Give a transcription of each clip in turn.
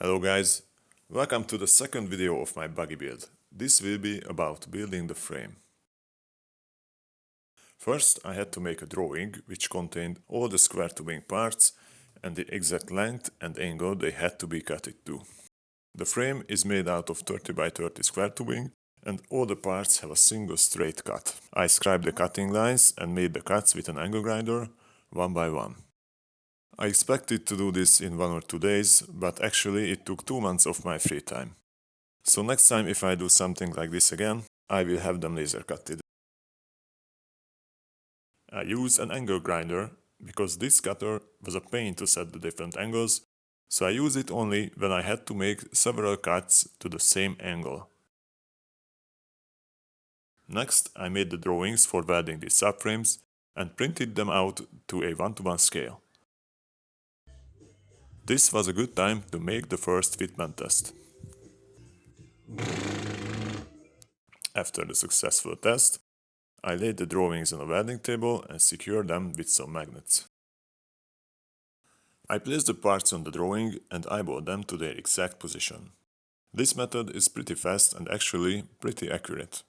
Hello guys, welcome to the second video of my buggy build. This will be about building the frame. First I had to make a drawing which contained all the square tubing parts and the exact length and angle they had to be cut to. The frame is made out of 30 by 30 square tubing and all the parts have a single straight cut. I scribed the cutting lines and made the cuts with an angle grinder one by one. I expected to do this in 1 or 2 days, but actually it took 2 months of my free time. So next time if I do something like this again, I will have them laser cutted. I used an angle grinder because this cutter was a pain to set the different angles, so I used it only when I had to make several cuts to the same angle. Next I made the drawings for welding these subframes and printed them out to a 1:1 scale. This was a good time to make the first fitment test. After the successful test, I laid the drawings on a welding table and secured them with some magnets. I placed the parts on the drawing and eyeballed them to their exact position. This method is pretty fast and actually pretty accurate.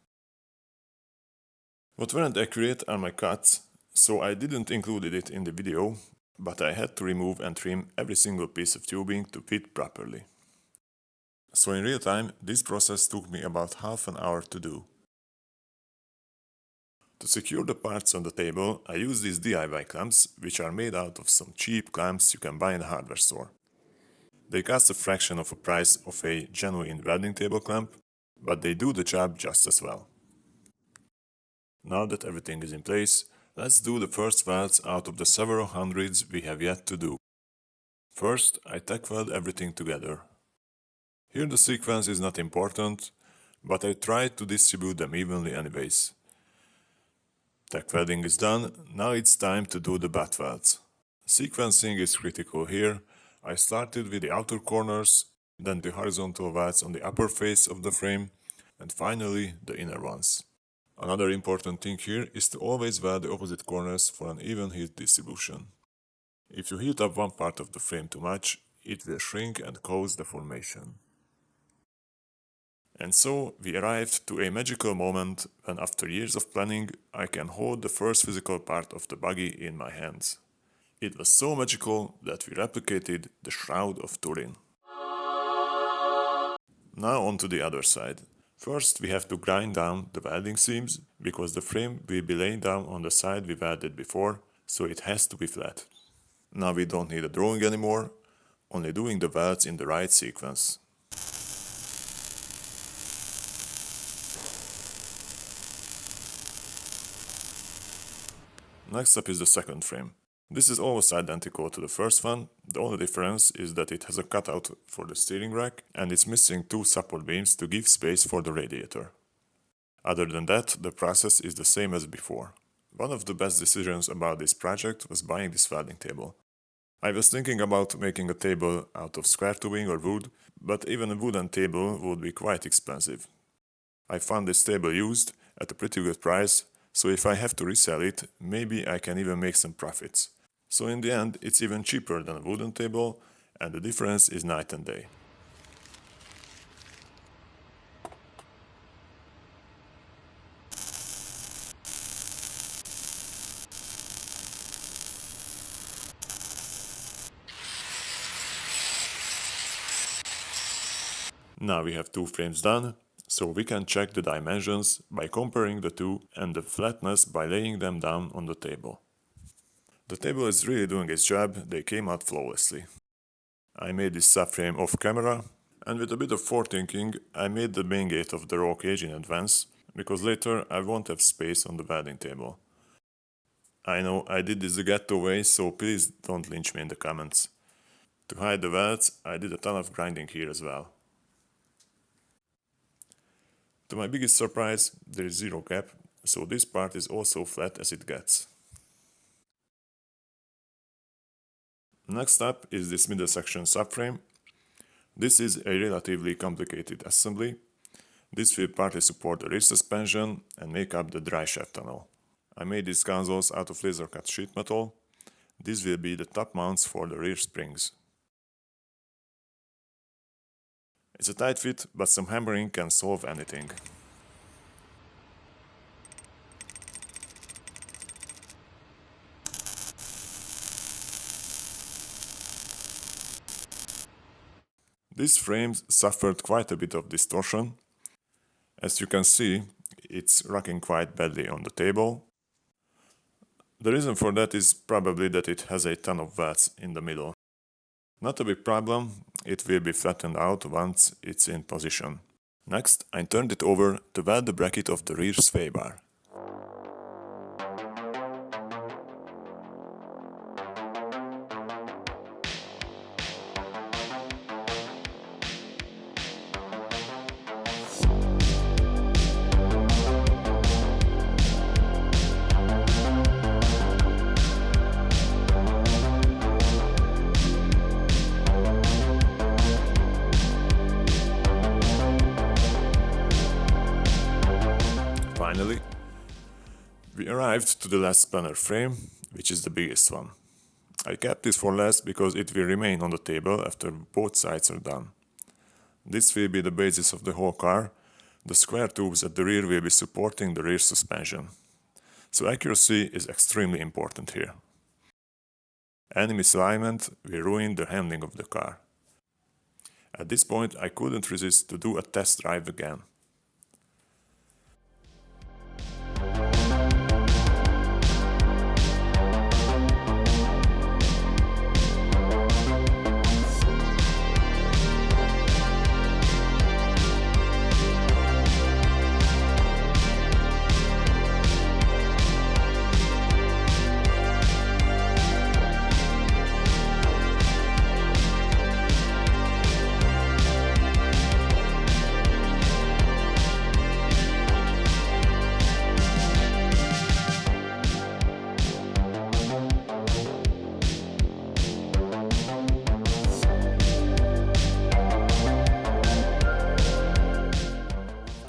What weren't accurate are my cuts, so I didn't include it in the video, but I had to remove and trim every single piece of tubing to fit properly. So in real time, this process took me about half an hour to do. To secure the parts on the table, I use these DIY clamps, which are made out of some cheap clamps you can buy in a hardware store. They cost a fraction of the price of a genuine welding table clamp, but they do the job just as well. Now that everything is in place, let's do the first welds out of the several hundreds we have yet to do. First, I tack weld everything together. Here the sequence is not important, but I tried to distribute them evenly anyways. Tack welding is done, now it's time to do the butt welds. Sequencing is critical here. I started with the outer corners, then the horizontal welds on the upper face of the frame, and finally the inner ones. Another important thing here is to always weld the opposite corners for an even heat distribution. If you heat up one part of the frame too much, it will shrink and cause deformation. And so we arrived to a magical moment when after years of planning I can hold the first physical part of the buggy in my hands. It was so magical that we replicated the Shroud of Turin. Now on to the other side. First we have to grind down the welding seams, because the frame will be laying down on the side we welded before, so it has to be flat. Now we don't need a drawing anymore, only doing the welds in the right sequence. Next up is the second frame. This is almost identical to the first one, the only difference is that it has a cutout for the steering rack and it's missing 2 support beams to give space for the radiator. Other than that, the process is the same as before. One of the best decisions about this project was buying this welding table. I was thinking about making a table out of square tubing or wood, but even a wooden table would be quite expensive. I found this table used at a pretty good price, so if I have to resell it, maybe I can even make some profits. So in the end, it's even cheaper than a wooden table, and the difference is night and day. Now we have 2 frames done, so we can check the dimensions by comparing the two and the flatness by laying them down on the table. The table is really doing its job, they came out flawlessly. I made this subframe off camera, and with a bit of forethinking I made the main gate of the rollcage in advance, because later I won't have space on the welding table. I know I did this the ghetto way, so please don't lynch me in the comments. To hide the welds, I did a ton of grinding here as well. To my biggest surprise, there is zero gap, so this part is also flat as it gets. Next up is this middle section subframe. This is a relatively complicated assembly. This will partly support the rear suspension and make up the dry shaft tunnel. I made these consoles out of laser cut sheet metal. This will be the top mounts for the rear springs. It's a tight fit, but some hammering can solve anything. These frames suffered quite a bit of distortion. As you can see, it's rocking quite badly on the table. The reason for that is probably that it has a ton of welds in the middle. Not a big problem, it will be flattened out once it's in position. Next, I turned it over to weld the bracket of the rear sway bar. Finally, we arrived to the last spanner frame, which is the biggest one. I kept this for last because it will remain on the table after both sides are done. This will be the basis of the whole car. The square tubes at the rear will be supporting the rear suspension. So accuracy is extremely important here. Any misalignment will ruin the handling of the car. At this point I couldn't resist to do a test drive again.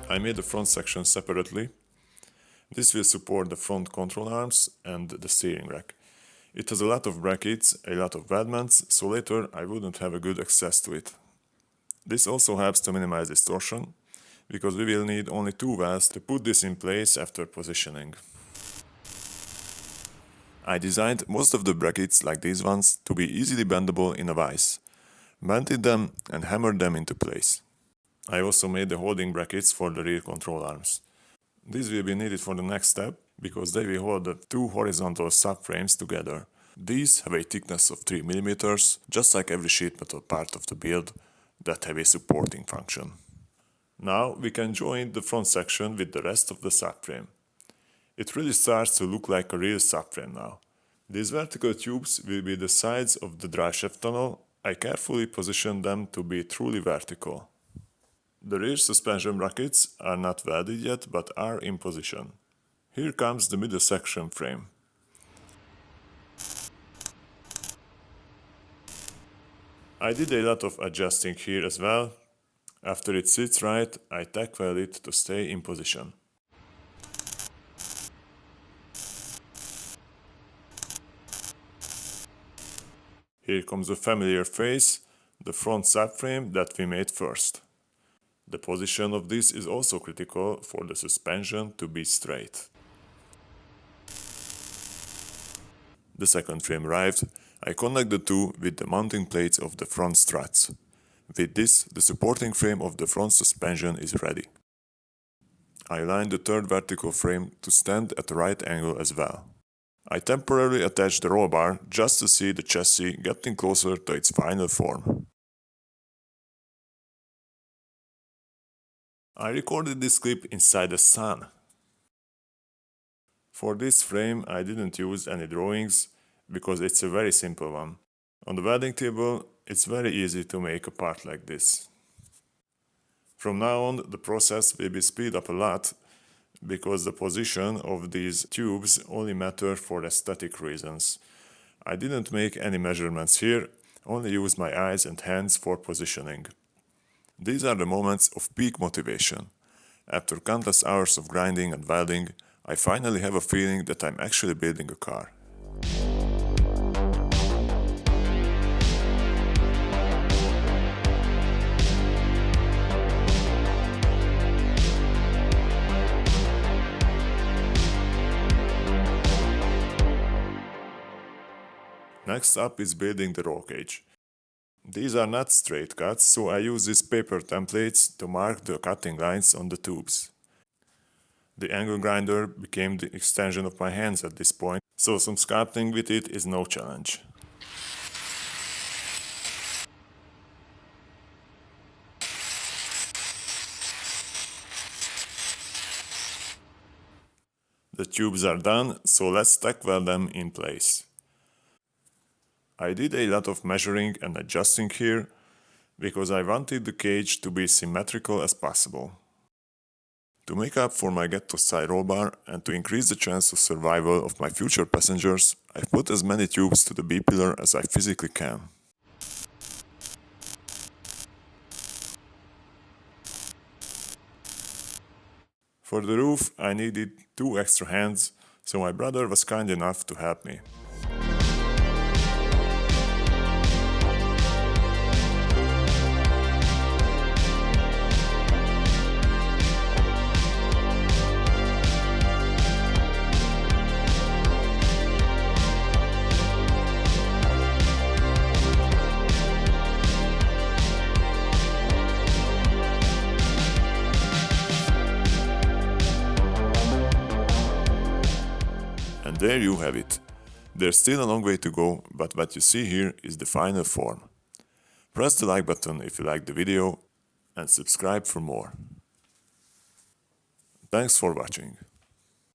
I made the front section separately. This will support the front control arms and the steering rack. It has a lot of brackets, a lot of weldments, so later I wouldn't have a good access to it. This also helps to minimize distortion, because we will need only 2 welds to put this in place after positioning. I designed most of the brackets, like these ones, to be easily bendable in a vise, mounted them and hammered them into place. I also made the holding brackets for the rear control arms. These will be needed for the next step, because they will hold the 2 horizontal subframes together. These have a thickness of 3 mm, just like every sheet metal part of the build that have a supporting function. Now we can join the front section with the rest of the subframe. It really starts to look like a real subframe now. These vertical tubes will be the sides of the driveshaft tunnel. I carefully positioned them to be truly vertical. The rear suspension brackets are not welded yet, but are in position. Here comes the middle section frame. I did a lot of adjusting here as well. After it sits right, I tack weld it to stay in position. Here comes the familiar face, the front subframe that we made first. The position of this is also critical for the suspension to be straight. The second frame arrived. I connect the two with the mounting plates of the front struts. With this, the supporting frame of the front suspension is ready. I aligned the third vertical frame to stand at the right angle as well. I temporarily attached the roll bar just to see the chassis getting closer to its final form. I recorded this clip inside the sun. For this frame I didn't use any drawings because it's a very simple one. On the welding table it's very easy to make a part like this. From now on the process will be speed up a lot because the position of these tubes only matter for aesthetic reasons. I didn't make any measurements here, only used my eyes and hands for positioning. These are the moments of peak motivation. After countless hours of grinding and welding, I finally have a feeling that I'm actually building a car. Next up is building the roll cage. These are not straight cuts, so I use these paper templates to mark the cutting lines on the tubes. The angle grinder became the extension of my hands at this point, so some sculpting with it is no challenge. The tubes are done, so let's tack weld them in place. I did a lot of measuring and adjusting here, because I wanted the cage to be symmetrical as possible. To make up for my ghetto-style roll bar and to increase the chance of survival of my future passengers, I've put as many tubes to the B-pillar as I physically can. For the roof, I needed 2 extra hands, so my brother was kind enough to help me. And there you have it. There's still a long way to go, but what you see here is the final form. Press the like button if you liked the video and subscribe for more. Thanks for watching.